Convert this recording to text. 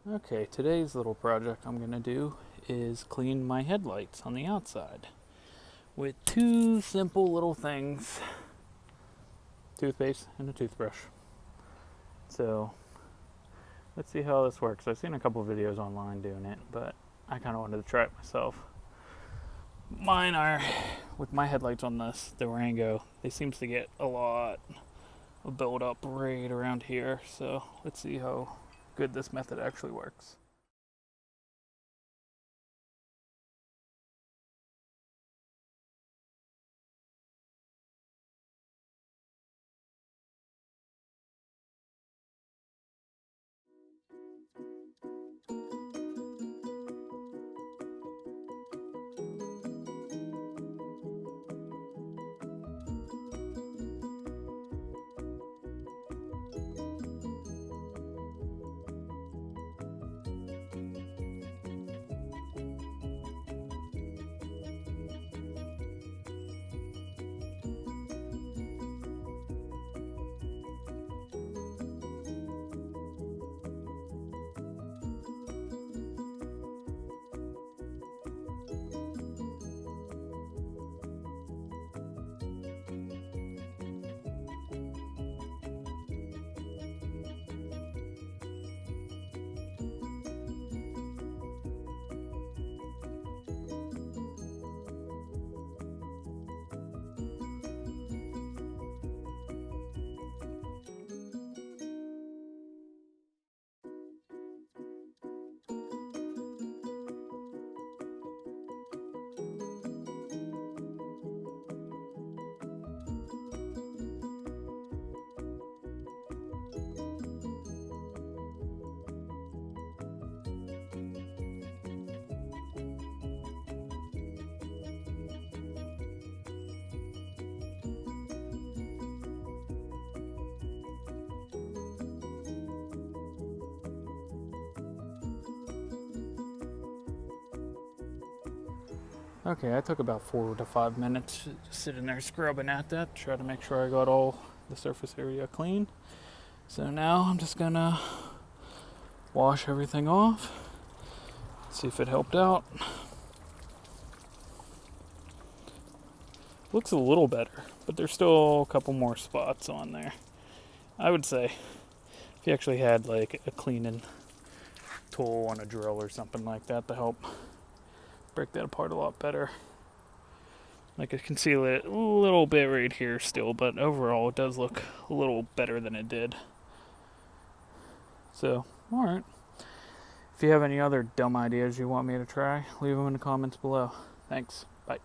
Okay, today's little project I'm going to do is clean my headlights on the outside with two simple little things, toothpaste and a toothbrush. So let's see how this works. I've seen a couple videos online doing it, but I kind of wanted to try it myself. Mine are, with my headlights on this Durango, they seems to get a lot of build up right around here. So let's see how good this method actually works. Okay, I took about 4 to 5 minutes sitting there scrubbing at that, try to make sure I got all the surface area clean. So now I'm just gonna wash everything off, see if it helped out. Looks a little better, but there's still a couple more spots on there. I would say if you actually had like a cleaning tool on a drill or something like that to help break that apart a lot better. I could conceal it a little bit right here still, but overall it does look a little better than it did. So, alright. If you have any other dumb ideas you want me to try, leave them in the comments below. Thanks. Bye.